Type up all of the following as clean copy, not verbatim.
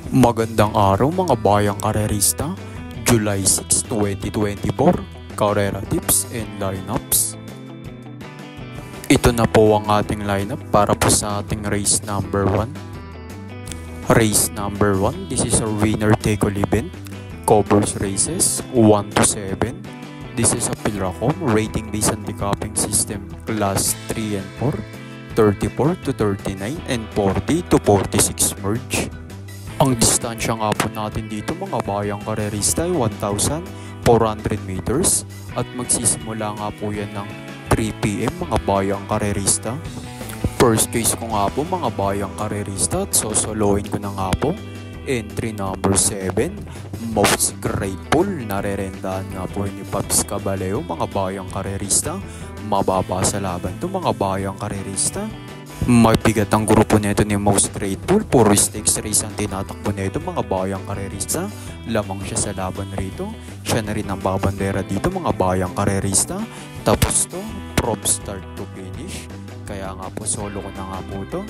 Magandang araw mga bayang karerista, July 6, 2024, Carrera Tips and Lineups. Ito na po ang ating lineup para po sa ating race number 1. Race number 1, this is our winner take all event, covers races 1 to 7. This is a Pilracom rating based on the cupping system class 3 and 4, 34 to 39 and 40 to 46 merge. Ang distansya nga po natin dito mga bayang karerista ay 1,400 meters at magsisimula nga po yan ng 3 PM mga bayang karerista. First case ko nga po mga bayang karerista at sosolohin ko na nga po. Entry number 7, Most Grateful, narerendahan nga po ni Pops Caballeo mga bayang karerista. Mababa sa laban to mga bayang karerista. Mabigat ang grupo nito ni Most Grateful, puro stakes race ang tinatakbo nito mga bayang karerista. Lamang siya sa laban rito, siya na rin ang babandera dito mga bayang karerista. Tapos to, from start to finish, kaya nga po solo ko na nga po to.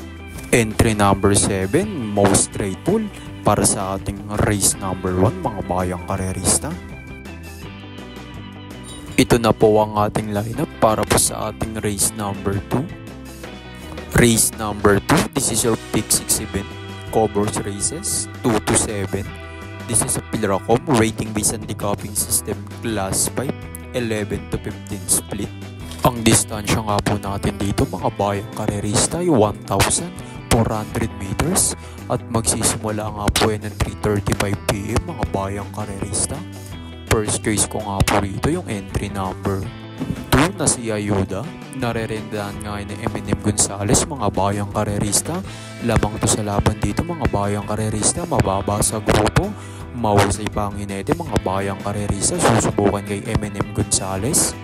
Entry number 7, Most Grateful, para sa ating race number 1 mga bayang karerista. Ito na po ang ating lineup para po sa ating race number 2. Race number 2, this is your pick 6 event, covers races 2 to 7. This is a Pilracom rating based on the cupping system class 5, 11 to 15 split. Ang distansya nga po natin dito mga bayang karerista ay 1,400 meters at magsisimula nga po yan ng 3:35 PM mga bayang karerista. First case ko nga po rito yung entry number 2 na si Ayuda. Narerendahan nga ni Eminem Gonzalez mga bayang karerista. Lamang to sa laban dito mga bayang karerista. Mababa sa grupo, mahusay panginete mga bayang karerista. Susubukan kay Eminem Gonzalez.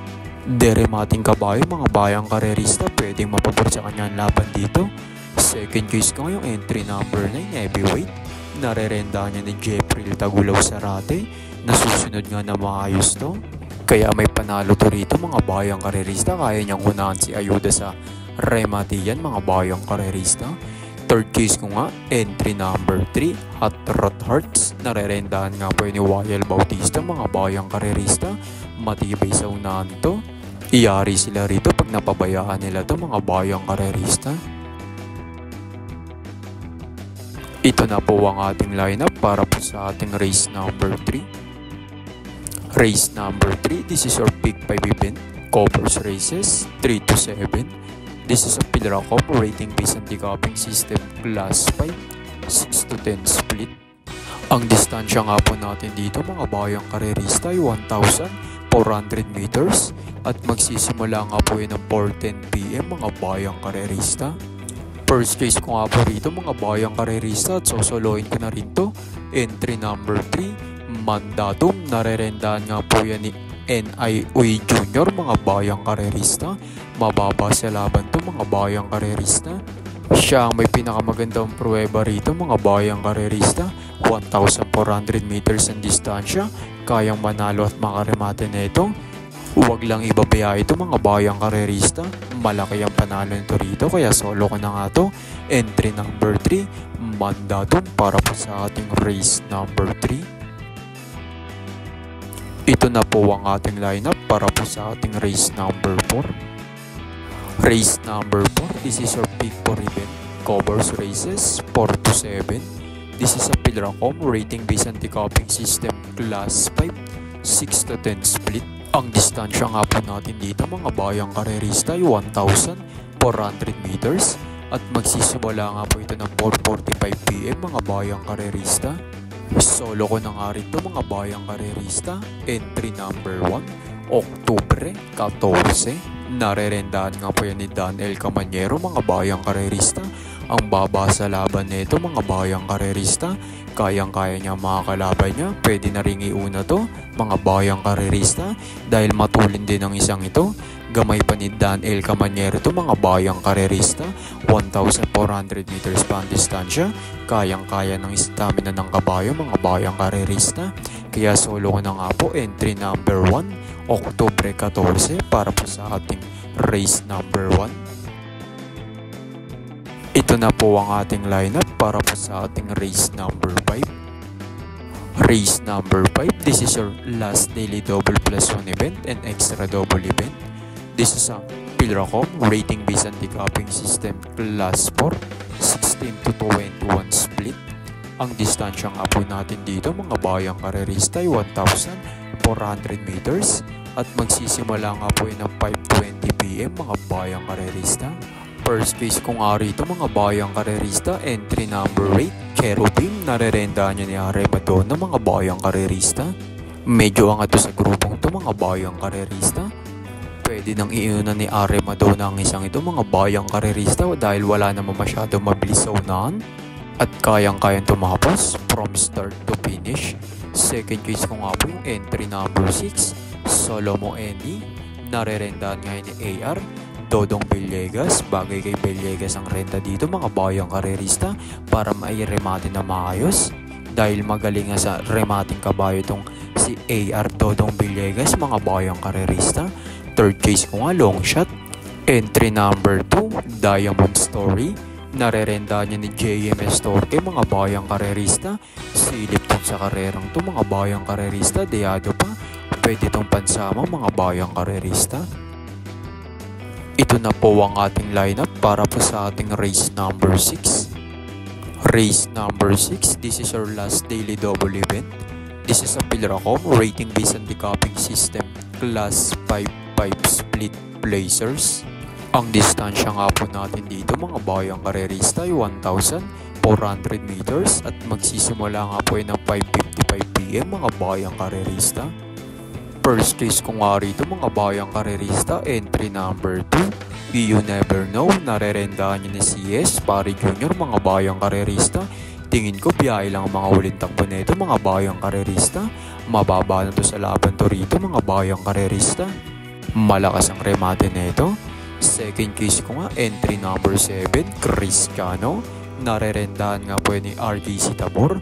Deremating kabayo mga bayang karerista. Pwedeng mapapor sa kanya ang laban dito. Second case ko yung entry number 9 heavyweight. Narerendahan niya ni Jeffrey Tagulaw Sarate. Nasusunod nga na maayos to. Kaya may panalo to rito mga bayang karerista. Kaya niyang unahan si Ayuda sa rematiyan mga bayang karerista. Third case ko nga, entry number 3, Hot Rod Hearts. Narerendahan nga po ni Wayel Bautista mga bayang karerista. Matibay sa unahan to. Iyari sila rito pag napabayaan nila to mga bayang karerista. Ito na po ang ating lineup para po sa ating race number 3. Race number 3, this is your pick 5 event, covers races 3 to 7. This is a Pilracom rating based on the cupping system class 5, 6 to 10 split. Ang distansya nga po natin dito mga bayang karerista ay 1,400 meters at magsisimula nga po yun ng 4:10 PM mga bayang karerista. First case ko nga po rito mga bayang karerista at sosolohin ko na rin to. Entry number 3, Mandatum. Narerendahan nga po yan ni N.I. Uy Jr. mga bayang karerista. Mababa sa laban to mga bayang karerista. Siya ang may pinakamagandang pruweba rito mga bayang karerista. 1,400 meters ang distansya. Kayang manalo at makaremate na ito. Huwag lang ibabaya ito mga bayang karerista. Malaki ang panalo nito rito kaya solo ko na nga to. Entry number 3, Mandatum para po sa ating race number 3. Ito na po ang ating lineup para po sa ating race number 4. Race number 4, this is your pick 4 event, covers races 4 to 7. This is a Pilracom rating based on the cupping system class 5, 6 to 10 split. Ang distansya nga po natin dito mga bayang karerista ay 1,400 meters at magsisimula nga po ito ng 4:45 PM mga bayang karerista. Solo ko na nga rin ito mga bayang karerista. Entry number 1, Oktubre 14. Narerendahan nga po yan ni Daniel Camanyero mga bayang karerista. Ang baba sa laban nito mga bayang karerista. Kayang-kaya niya mga kalaban niya. Pwede na rin iuna to mga bayang karerista dahil matulin din ang isang ito. Gamay pa ni Daniel Camanyero to mga bayang karerista. 1,400 meters pa ang distansya. Kayang-kaya ng stamina ng kabayo mga bayang karerista. Kaya solo ko na nga po entry number 1, Oktubre 14 para po sa ating race number 1. Ito Ito na po ang ating lineup para po sa ating race number 5. Race number 5, this is your last daily double plus 1 event and extra double event. This is a Pilracom rating based anti-capping system class 4, 16 to 21 split. Ang distansya nga po natin dito mga bayang karerista ay 1,400 meters at magsisimula nga po ng 5:20 PM mga bayang karerista. First case kung rito mga bayang karerista, entry number 8, Cherubim, narerendaan niya ni Arremadon ng mga bayang karerista. Medyo angat to sa grupong to mga bayang karerista. Pwede nang iuna ni Arremadon ang isang ito mga bayang karerista dahil wala naman masyadong mabilis sa unahan at kayang-kayang tumapos from start to finish. Second case ko nga po yung entry number 6, Solomo Eni, narerendaan ngayon ni AR, Dodong Villegas. Bagay kay Villegas ang renta dito mga bayang karerista para mairemate na maayos dahil magaling nga sa remating kabayo itong si AR Dodong Villegas mga bayang karerista. Third case ko nga long shot, entry number 2, Diamond Story, narerendaan niya ni JMS Torque mga bayang karerista. Silip tong sa karerang to mga bayang karerista, deyado pa, pwede tong pansama mga bayang karerista. Ito na po ang ating lineup para po sa ating race number 6. Race number 6, this is our last daily double event. This is a Pilracom rating based anti-capping system class 5 split placers. Ang distansya nga po natin dito mga bayang karerista ay 1,400 meters at magsisimula nga po ng 5:55 PM mga bayang karerista. First case ko nga rito mga bayang karerista, entry number 2, You Never Know, narerendaan niya ni CS Pari Jr. mga bayang karerista. Tingin ko biyahe lang ang mga uling takbo nito mga bayang karerista. Mababa na to sa laban to rito mga bayang karerista. Malakas ang remate nito. Second case ko nga, entry number 7, Cristiano, narerendaan nga po ni RJC Tabor.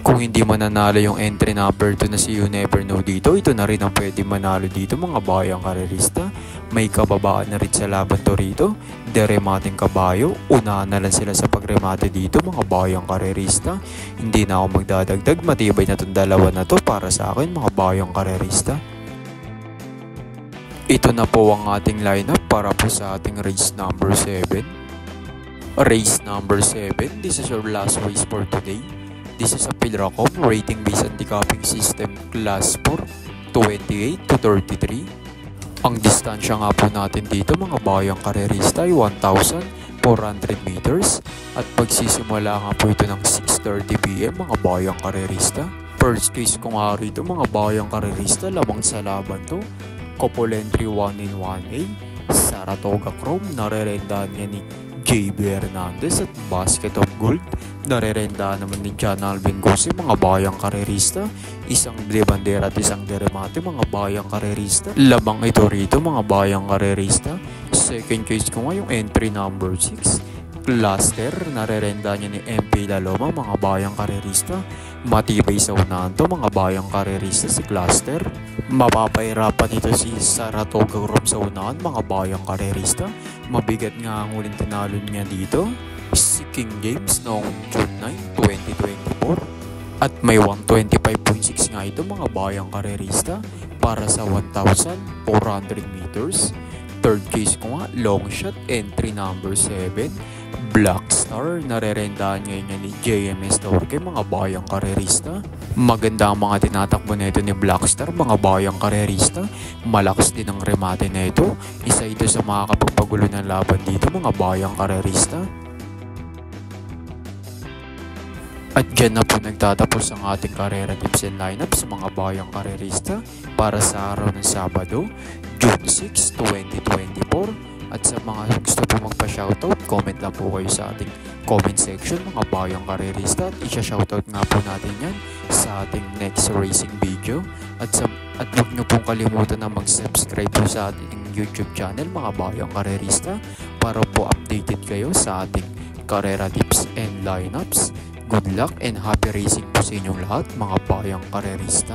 Kung hindi mananalo yung entry number 2 na si You Never Know dito, ito na rin ang pwede manalo dito mga bayang karerista. May kababaan na rin sa laban to rito, deremating kabayo, unahan na lang sila sa pagremate dito mga bayang karerista. Hindi na ako magdadagdag, matibay na itong dalawa na to para sa akin mga bayang karerista. Ito na po ang ating lineup para po sa ating race number 7. Race number 7, this is your last race for today. This is a Pilracom rating based anti-capping system class 4, 28 to 33. Ang distansya nga po natin dito mga bayang karerista ay 1,400 meters at pagsisimula nga po ito ng 6:30 PM mga bayang karerista. First case ko nga rito mga bayang karerista, lamang sa laban to. Couple entry 1-in-1A, Saratoga Chrome, narerendaan niya ni JB Hernandez at Basket of Gold, narerendaan naman ni John Alvin Gose mga bayang karerista. Isang de bandera at isang deremate mga bayang karerista. Labang ito rito mga bayang karerista. Second case ko nga yung entry number 6, Cluster, narerendaan niya ni MP Laloma mga bayang karerista. Matibay sa unahan to mga bayang karerista si Cluster. Mapapahirapan ito si Saratoga Chrome sa unahan mga bayang karerista. Mabigat nga ang uling tinalo niya dito, si King James noong June 9, 2024. At may 125.6 nga ito mga bayang karerista para sa 1,400 meters. Third case ko nga, long shot, entry number 7, Black Star, narerendaan ngayon niya ni JMS Torque mga bayang karerista. Maganda ang mga tinatakbo nito ni Black Star mga bayang karerista. Malakas din ang remate nito. Isa ito sa makakapagpagulo ng laban dito mga bayang karerista. At dyan na po nagtatapos ang ating karera tips and lineups sa mga bayang karerista para sa araw ng Sabado, June 6, 2024. At sa mga gusto po magpa-shoutout, comment lang po kayo sa ating comment section mga bayang karerista at isya-shoutout nga po natin yan sa ating next racing video. At huwag nyo pong kalimutan na mag-subscribe po sa ating YouTube channel mga bayang karerista para po updated kayo sa ating karera tips and lineups. Good luck and happy racing po sa inyong lahat mga bayang karerista.